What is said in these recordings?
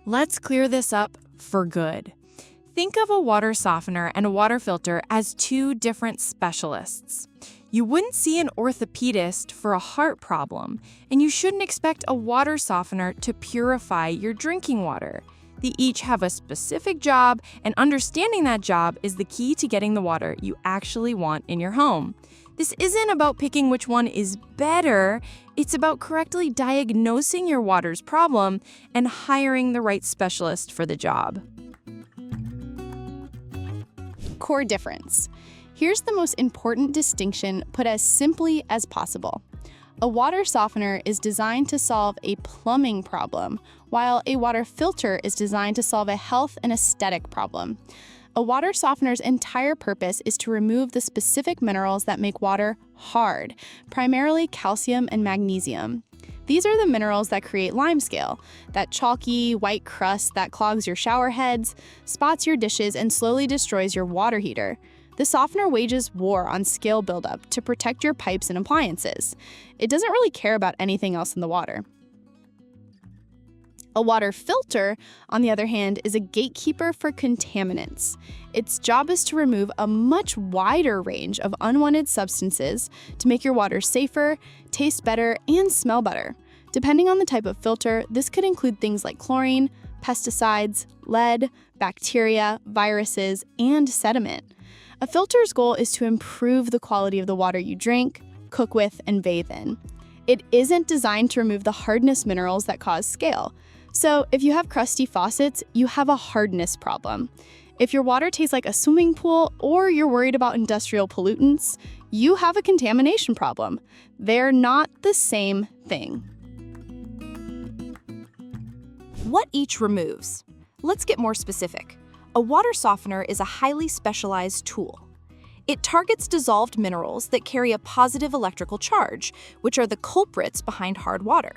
Let's clear this up for good. Think of a water softener and a water filter as two different specialists. You wouldn't see an orthopedist for a heart problem, and you shouldn't expect a water softener to purify your drinking water. They each have a specific job, and understanding that job is the key to getting the water you actually want in your home. This isn't about picking which one is better, it's about correctly diagnosing your water's problem and hiring the right specialist for the job. Core difference. Here's the most important distinction put as simply as possible. A water softener is designed to solve a plumbing problem, while a water filter is designed to solve a health and aesthetic problem. A water softener's entire purpose is to remove the specific minerals that make water hard, primarily calcium and magnesium. These are the minerals that create limescale, that chalky, white crust that clogs your shower heads, spots your dishes, and slowly destroys your water heater. The softener wages war on scale buildup to protect your pipes and appliances. It doesn't really care about anything else in the water. A water filter, on the other hand, is a gatekeeper for contaminants. Its job is to remove a much wider range of unwanted substances to make your water safer, taste better, and smell better. Depending on the type of filter, this could include things like chlorine, pesticides, lead, bacteria, viruses, and sediment. A filter's goal is to improve the quality of the water you drink, cook with, and bathe in. It isn't designed to remove the hardness minerals that cause scale. So if you have crusty faucets, you have a hardness problem. If your water tastes like a swimming pool or you're worried about industrial pollutants, you have a contamination problem. They're not the same thing. What each removes? Let's get more specific. A water softener is a highly specialized tool. It targets dissolved minerals that carry a positive electrical charge, which are the culprits behind hard water.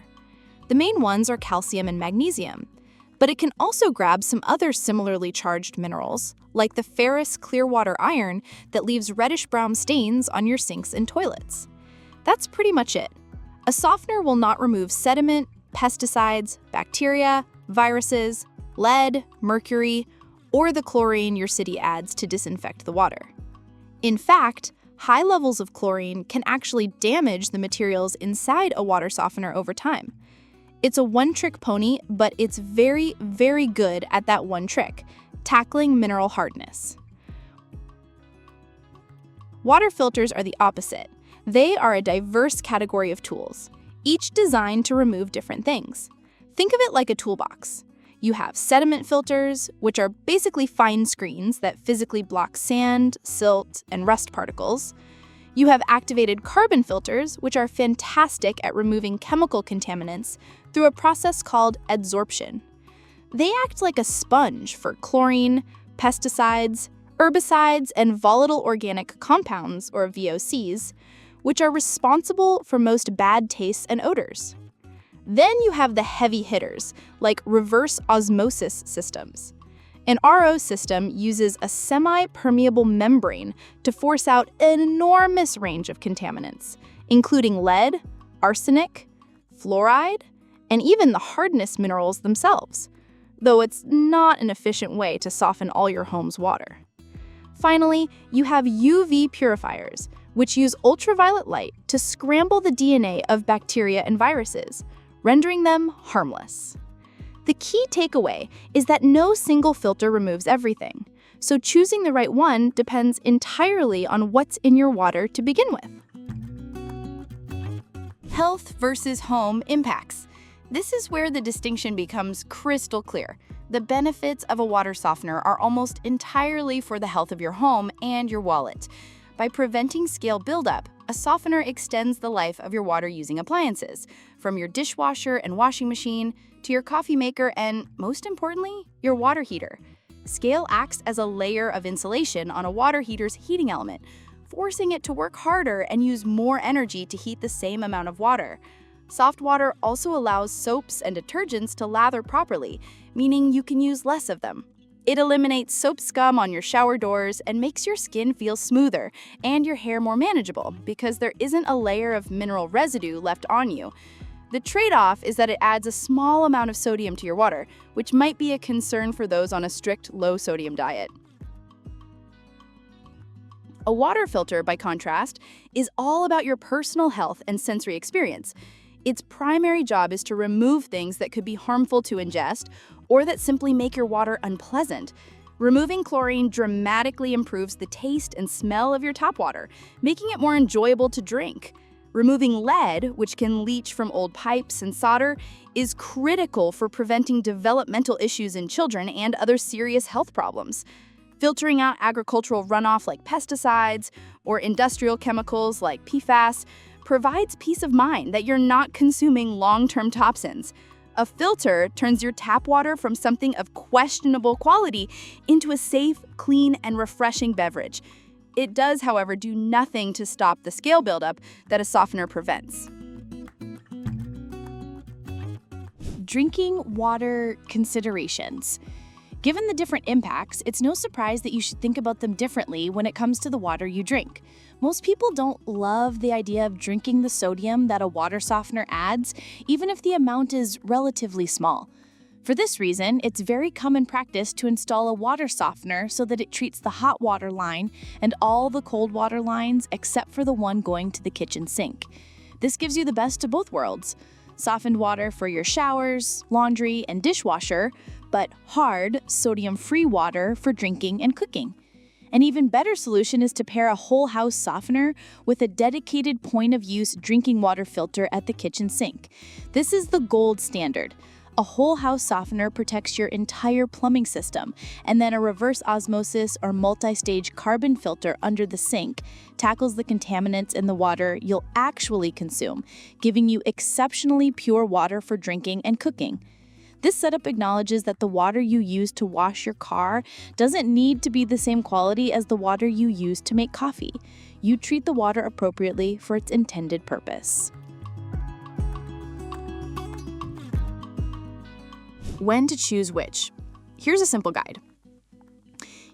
The main ones are calcium and magnesium, but it can also grab some other similarly charged minerals, like the ferrous clear water iron that leaves reddish-brown stains on your sinks and toilets. That's pretty much it. A softener will not remove sediment, pesticides, bacteria, viruses, lead, mercury, or the chlorine your city adds to disinfect the water. In fact, high levels of chlorine can actually damage the materials inside a water softener over time. It's a one-trick pony, but it's very, very good at that one trick, tackling mineral hardness. Water filters are the opposite. They are a diverse category of tools, each designed to remove different things. Think of it like a toolbox. You have sediment filters, which are basically fine screens that physically block sand, silt, and rust particles. You have activated carbon filters, which are fantastic at removing chemical contaminants through a process called adsorption. They act like a sponge for chlorine, pesticides, herbicides, and volatile organic compounds, or VOCs, which are responsible for most bad tastes and odors. Then you have the heavy hitters, like reverse osmosis systems. An RO system uses a semi-permeable membrane to force out an enormous range of contaminants, including lead, arsenic, fluoride, and even the hardness minerals themselves, though it's not an efficient way to soften all your home's water. Finally, you have UV purifiers, which use ultraviolet light to scramble the DNA of bacteria and viruses, rendering them harmless. The key takeaway is that no single filter removes everything, so choosing the right one depends entirely on what's in your water to begin with. Health versus home impacts. This is where the distinction becomes crystal clear. The benefits of a water softener are almost entirely for the health of your home and your wallet. By preventing scale buildup, a softener extends the life of your water-using appliances, from your dishwasher and washing machine to your coffee maker and, most importantly, your water heater. Scale acts as a layer of insulation on a water heater's heating element, forcing it to work harder and use more energy to heat the same amount of water. Soft water also allows soaps and detergents to lather properly, meaning you can use less of them. It eliminates soap scum on your shower doors and makes your skin feel smoother and your hair more manageable because there isn't a layer of mineral residue left on you. The trade-off is that it adds a small amount of sodium to your water, which might be a concern for those on a strict low-sodium diet. A water filter, by contrast, is all about your personal health and sensory experience. Its primary job is to remove things that could be harmful to ingest or that simply make your water unpleasant. Removing chlorine dramatically improves the taste and smell of your tap water, making it more enjoyable to drink. Removing lead, which can leach from old pipes and solder, is critical for preventing developmental issues in children and other serious health problems. Filtering out agricultural runoff like pesticides or industrial chemicals like PFAS provides peace of mind that you're not consuming long-term toxins. A filter turns your tap water from something of questionable quality into a safe, clean, and refreshing beverage. It does, however, do nothing to stop the scale buildup that a softener prevents. Drinking water considerations. Given the different impacts, it's no surprise that you should think about them differently when it comes to the water you drink. Most people don't love the idea of drinking the sodium that a water softener adds, even if the amount is relatively small. For this reason, it's very common practice to install a water softener so that it treats the hot water line and all the cold water lines except for the one going to the kitchen sink. This gives you the best of both worlds: softened water for your showers, laundry, and dishwasher, but hard, sodium-free water for drinking and cooking. An even better solution is to pair a whole house softener with a dedicated point-of-use drinking water filter at the kitchen sink. This is the gold standard. A whole house softener protects your entire plumbing system, and then a reverse osmosis or multi-stage carbon filter under the sink tackles the contaminants in the water you'll actually consume, giving you exceptionally pure water for drinking and cooking. This setup acknowledges that the water you use to wash your car doesn't need to be the same quality as the water you use to make coffee. You treat the water appropriately for its intended purpose. When to choose which? Here's a simple guide.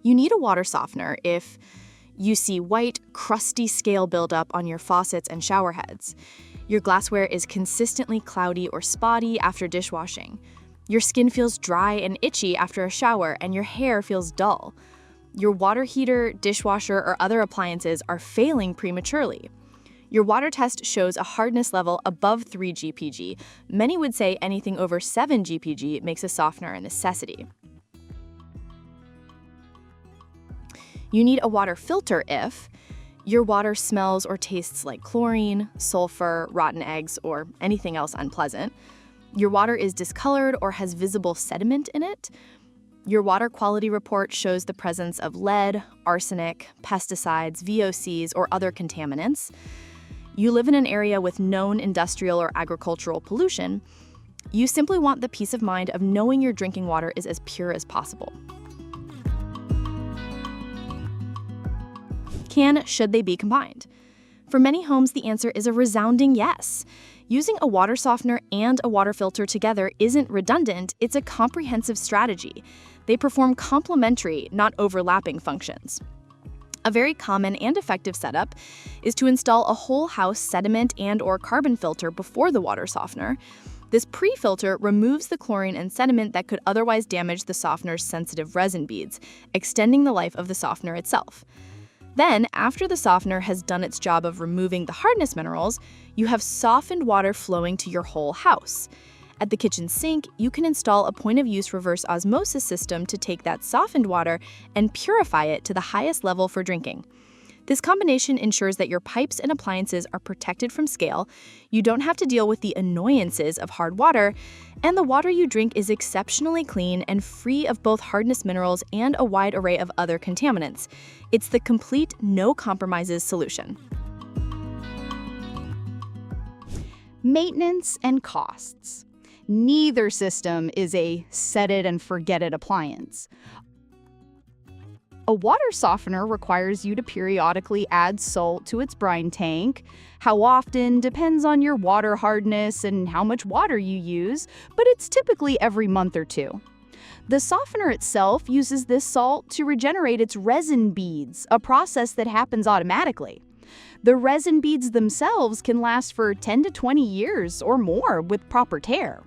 You need a water softener if you see white, crusty scale buildup on your faucets and shower heads. Your glassware is consistently cloudy or spotty after dishwashing. Your skin feels dry and itchy after a shower, and your hair feels dull. Your water heater, dishwasher, or other appliances are failing prematurely. Your water test shows a hardness level above 3 GPG. Many would say anything over 7 GPG makes a softener a necessity. You need a water filter if your water smells or tastes like chlorine, sulfur, rotten eggs, or anything else unpleasant. Your water is discolored or has visible sediment in it. Your water quality report shows the presence of lead, arsenic, pesticides, VOCs, or other contaminants. You live in an area with known industrial or agricultural pollution. You simply want the peace of mind of knowing your drinking water is as pure as possible. Should they be combined? For many homes, the answer is a resounding yes. Using a water softener and a water filter together isn't redundant, it's a comprehensive strategy. They perform complementary, not overlapping functions. A very common and effective setup is to install a whole house sediment and/or carbon filter before the water softener. This pre-filter removes the chlorine and sediment that could otherwise damage the softener's sensitive resin beads, extending the life of the softener itself. Then, after the softener has done its job of removing the hardness minerals, you have softened water flowing to your whole house. At the kitchen sink, you can install a point-of-use reverse osmosis system to take that softened water and purify it to the highest level for drinking. This combination ensures that your pipes and appliances are protected from scale, you don't have to deal with the annoyances of hard water, and the water you drink is exceptionally clean and free of both hardness minerals and a wide array of other contaminants. It's the complete no-compromises solution. Maintenance and costs. Neither system is a set-it-and-forget-it appliance. A water softener requires you to periodically add salt to its brine tank. How often depends on your water hardness and how much water you use, but it's typically every month or two. The softener itself uses this salt to regenerate its resin beads, a process that happens automatically. The resin beads themselves can last for 10 to 20 years or more with proper care.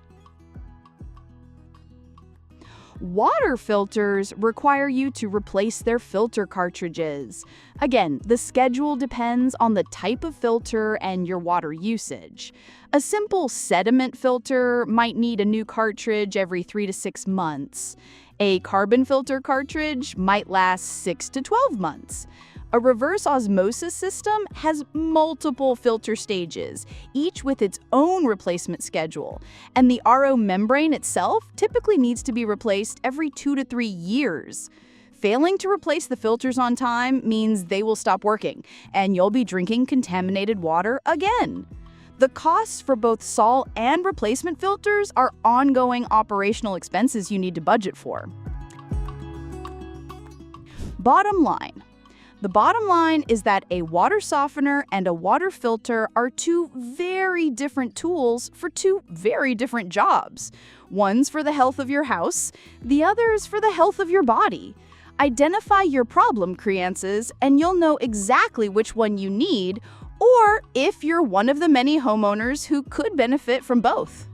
Water filters require you to replace their filter cartridges. Again, the schedule depends on the type of filter and your water usage. A simple sediment filter might need a new cartridge every 3 to 6 months. A carbon filter cartridge might last 6 to 12 months. A reverse osmosis system has multiple filter stages, each with its own replacement schedule, and the RO membrane itself typically needs to be replaced every 2 to 3 years. Failing to replace the filters on time means they will stop working, and you'll be drinking contaminated water again. The costs for both sol and replacement filters are ongoing operational expenses you need to budget for. Bottom line. The bottom line is that a water softener and a water filter are two very different tools for two very different jobs. One's for the health of your house, the other's for the health of your body. Identify your problem, Creances, and you'll know exactly which one you need, or if you're one of the many homeowners who could benefit from both.